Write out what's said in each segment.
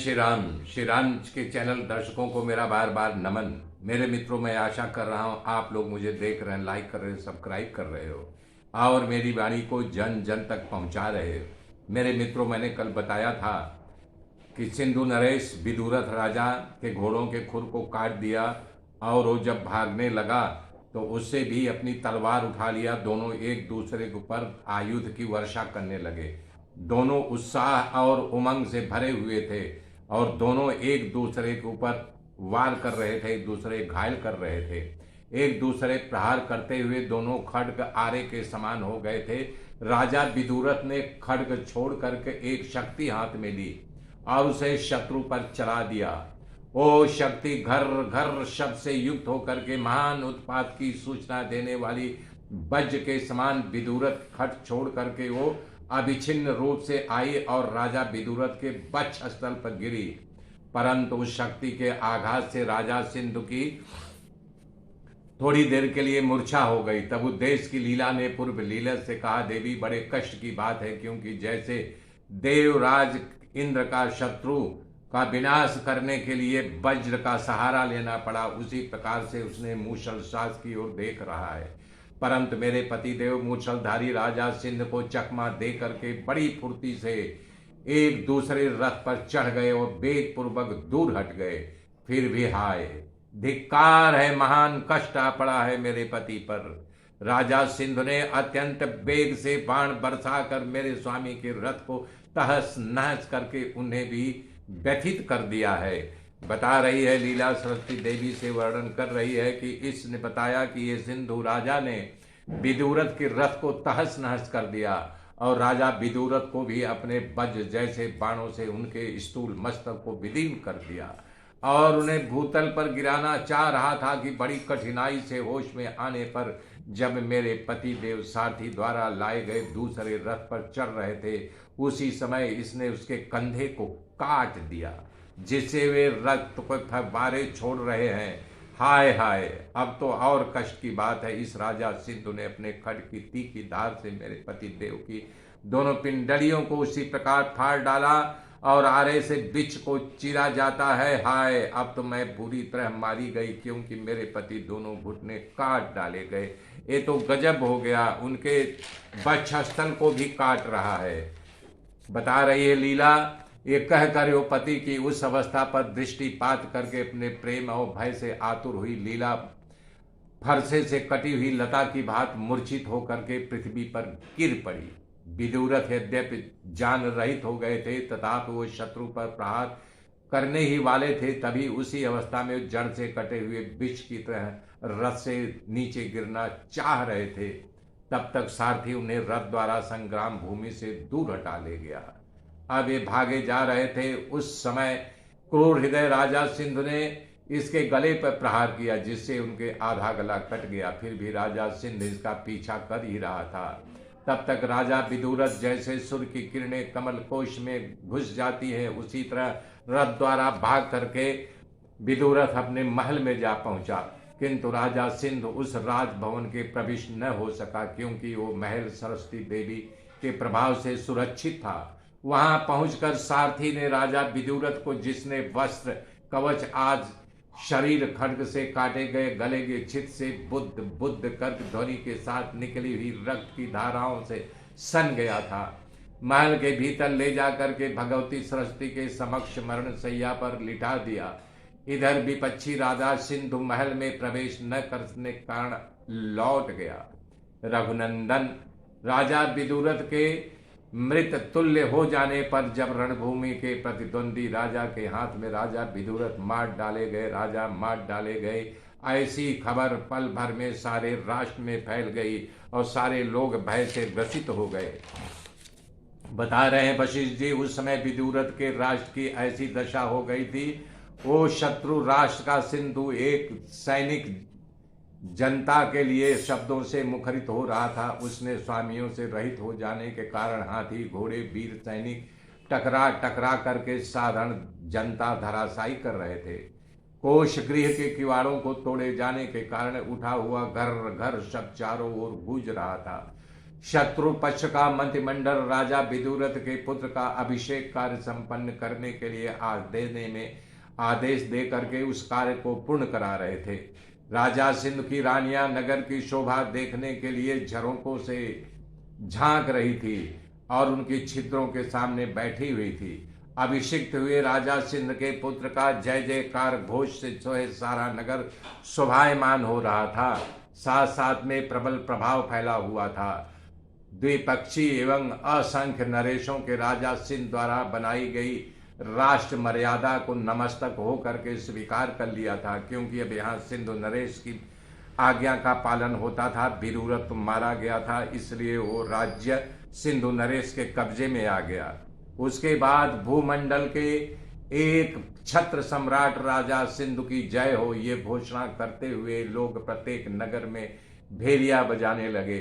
श्री राम। श्री राम के चैनल दर्शकों को मेरा बार बार नमन। मेरे मित्रों, मैं आशा कर रहा हूँ आप लोग मुझे देख रहे हैं, लाइक कर रहे हो, सब्सक्राइब कर रहे हो और मेरी वाणी को जन जन तक पहुँचा रहे हो। मेरे मित्रों, मैंने कल बताया था कि सिंधु नरेश विदुरथ राजा के घोड़ों के खुर को काट दिया और वो जब भागने लगा तो उससे भी अपनी तलवार उठा लिया। दोनों एक दूसरे के ऊपर आयुध की वर्षा करने लगे। दोनों उत्साह और उमंग से भरे हुए थे और दोनों एक दूसरे के ऊपर वार कर रहे थे, एक दूसरे घायल कर रहे थे। एक दूसरे प्रहार करते हुए दोनों खड्ग आरे के समान हो गए थे। राजा विदुरथ ने खड्ग छोड़ करके एक शक्ति हाथ में ली और उसे शत्रु पर चला दिया। ओ शक्ति घर घर शब्द से युक्त होकर के महान उत्पात की सूचना देने वाली वज्र के समान विदुरथ खड्ग छोड़ करके वो अभिछिन्न रूप से आई और राजा विदुरथ के वक्ष स्थल पर गिरी। परंतु उस शक्ति के आघात से राजा सिंधु की थोड़ी देर के लिए मूर्छा हो गई। तब उद्देश्य की लीला ने पूर्व लीला से कहा, देवी बड़े कष्ट की बात है, क्योंकि जैसे देवराज इंद्र का शत्रु का विनाश करने के लिए वज्र का सहारा लेना पड़ा, उसी प्रकार से उसने मूषल शास्त्र की ओर देख रहा है। परंतु मेरे पतिदेव मूषलधारी राजा सिंध को चकमा दे करके बड़ी फुर्ती से एक दूसरे रथ पर चढ़ गए और वेग पूर्वक दूर हट गए। फिर भी हाय धिक्कार है, महान कष्ट आ पड़ा है मेरे पति पर। राजा सिंधु ने अत्यंत वेग से बाण बरसा कर मेरे स्वामी के रथ को तहस नहस करके उन्हें भी व्यथित कर दिया है। बता रही है लीला, सरस्वती देवी से वर्णन कर रही है कि इसने बताया कि ये सिंधु राजा ने विदुरथ के रथ को तहस नहस कर दिया और राजा विदुरथ को भी अपने वज्र जैसे बाणों से उनके स्थूल मस्तक को विदीर्ण कर दिया और उन्हें भूतल पर गिराना चाह रहा था कि बड़ी कठिनाई से होश में आने पर जब मेरे पति देव सारथी द्वारा लाए गए दूसरे रथ पर चढ़ रहे थे, उसी समय इसने उसके कंधे को काट दिया, जिससे वे रक्त को फव्वारे छोड़ रहे हैं। हाय हाय, अब तो और कष्ट की बात है। इस राजा सिंधु ने अपने खड्ग की तीखी धार से मेरे पति देव की दोनों पिंडलियों को उसी प्रकार फाड़ डाला और आरे से बिछ को चीरा जाता है। हाय, अब तो मैं बुरी तरह मारी गई, क्योंकि मेरे पति दोनों घुटने काट डाले गए। ये तो गजब हो गया, उनके वक्षस्थल को भी काट रहा है। बता रही है लीला, ये कहकर वो पति की उस अवस्था पर दृष्टिपात करके अपने प्रेम और भय से आतुर हुई लीला फरसे से कटी हुई लता की भांति मूर्छित होकर के पृथ्वी पर गिर पड़ी। विदुरथ यद्यपि जान रहित हो गए थे, तथापि वो शत्रु पर प्रहार करने ही वाले थे। तभी उसी अवस्था में जड़ से कटे हुए वृक्ष की तरह रथ से नीचे गिरना चाह रहे थे। तब तक सारथी उन्हें रथ द्वारा संग्राम भूमि से दूर हटा ले गया। अब ये भागे जा रहे थे, उस समय क्रूर हृदय राजा सिंधु ने इसके गले पर प्रहार किया, जिससे उनके आधा गला कट गया। फिर भी राजा सिंधु इसका पीछा कर ही रहा था। तब तक राजा विदुरथ जैसे सूर्य की किरणें कमल कोश में घुस जाती है, उसी तरह रथ द्वारा भाग करके विदुरथ अपने महल में जा पहुंचा। किंतु राजा सिंधु उस राजभवन के प्रविष्ट न हो सका, क्योंकि वो महल सरस्वती देवी के प्रभाव से सुरक्षित था। वहां पहुंचकर सारथी ने राजा विदुरथ को, जिसने वस्त्र कवच आज शरीर खड्ग से काटे गए गले के छिद से बुद्ध बुद्ध कर ध्वनि के साथ निकली हुई रक्त की धाराओं से सन गया था, महल के भीतर ले जाकर के भगवती सरस्वती के समक्ष मरण शैया पर लिटा दिया। इधर विपक्षी राजा सिंधु महल में प्रवेश न करने के कारण लौट गया। रघुनंदन, राजा विदुरथ के मृत तुल्य हो जाने पर जब रणभूमि के प्रतिद्वंदी राजा के हाथ में राजा विदुरथ मार डाले गए, ऐसी खबर पल भर में सारे राष्ट्र में फैल गई और सारे लोग भय से ग्रसित हो गए। बता रहे हैं वशिष्ठ जी, उस समय विदुरथ के राष्ट्र की ऐसी दशा हो गई थी। वो शत्रु राष्ट्र का सिंधु एक सैनिक जनता के लिए शब्दों से मुखरित हो रहा था। उसने स्वामियों से रहित हो जाने के कारण हाथी घोड़े वीर सैनिक टकरा टकरा करके साधारण जनता धराशायी कर रहे थे। कोष गृह के किवाड़ों को तोड़े जाने के कारण उठा हुआ घर घर शब्द चारों ओर गूंज रहा था। शत्रु पक्ष का मंत्रिमंडल राजा विदुरथ के पुत्र का अभिषेक कार्य संपन्न करने के लिए आदेश दे करके उस कार्य को पूर्ण करा रहे थे। राजा सिंधु की रानियां नगर की शोभा देखने के लिए झरोकों से झांक रही थी और उनकी छिद्रों के सामने बैठी हुई थी। अभिषिक्त हुए राजा सिंध के पुत्र का जय जयकार घोष से सारा नगर शोभायमान हो रहा था। साथ साथ में प्रबल प्रभाव फैला हुआ था। द्विपक्षी एवं असंख्य नरेशों के राजा सिंध द्वारा बनाई गई राष्ट्र मर्यादा को नमस्तक हो करके स्वीकार कर लिया था, क्योंकि अब यहाँ सिंधु नरेश की आज्ञा का पालन होता था। विदुरथ मारा गया था, इसलिए वो राज्य सिंधु नरेश के कब्जे में आ गया। उसके बाद भूमंडल के एक छत्र सम्राट राजा सिंधु की जय हो, ये घोषणा करते हुए लोग प्रत्येक नगर में भेरिया बजाने लगे।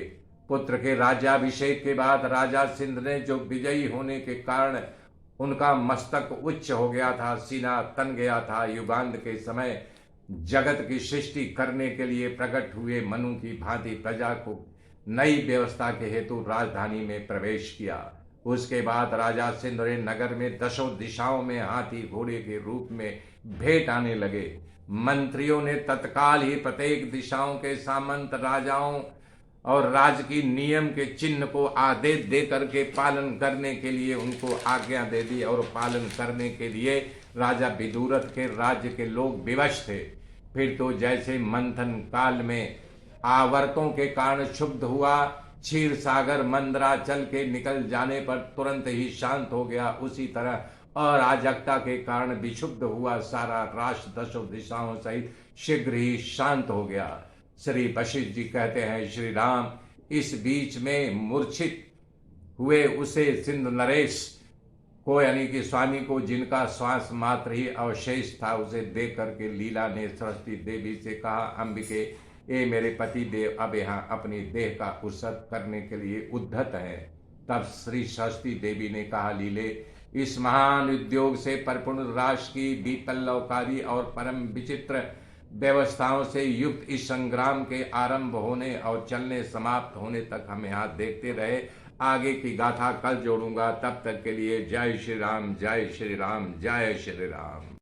पुत्र के राज्याभिषेक के बाद राजा सिंध ने, जो विजयी होने के कारण उनका मस्तक उच्च हो गया था, सीना तन गया था, युगांत के समय जगत की सृष्टि करने के लिए प्रकट हुए मनु की भांति प्रजा को नई व्यवस्था के हेतु राजधानी में प्रवेश किया। उसके बाद राजा सिंधु ने नगर में दशों दिशाओं में हाथी घोड़े के रूप में भेंट आने लगे। मंत्रियों ने तत्काल ही प्रत्येक दिशाओं के सामंत राजाओं और राज की नियम के चिन्ह को आदेश दे करके पालन करने के लिए उनको आज्ञा दे दी, और पालन करने के लिए राजा विदुरथ के राज्य के लोग विवश थे। फिर तो जैसे मंथन काल में आवर्तों के कारण क्षुब्ध हुआ क्षीर सागर मंदराचल के निकल जाने पर तुरंत ही शांत हो गया, उसी तरह अराजकता के कारण विक्षुब्ध हुआ सारा राष्ट्र दशों दिशाओं सहित शीघ्र ही शांत हो गया। श्री वशिष्ठ जी कहते हैं, श्री राम इस बीच में मूर्छित हुए उसे सिंधु नरेश को, यानी कि स्वामी को, जिनका श्वास मात्र ही अवशेष था, उसे देख करके लीला ने सरस्वती देवी से कहा, अंबिके, ये मेरे पति देव अब यहाँ अपनी देह का उत्सर्ग करने के लिए उद्धत हैं। तब श्री सरस्वती देवी ने कहा, लीले, इस महान उद्योग से परिपूर्ण राष्ट्र की विपल्लवकारी और परम विचित्र व्यवस्थाओं से युक्त इस संग्राम के आरंभ होने और चलने समाप्त होने तक हम यहाँ देखते रहे। आगे की गाथा कल जोड़ूंगा। तब तक के लिए जय श्री राम, जय श्री राम, जय श्री राम।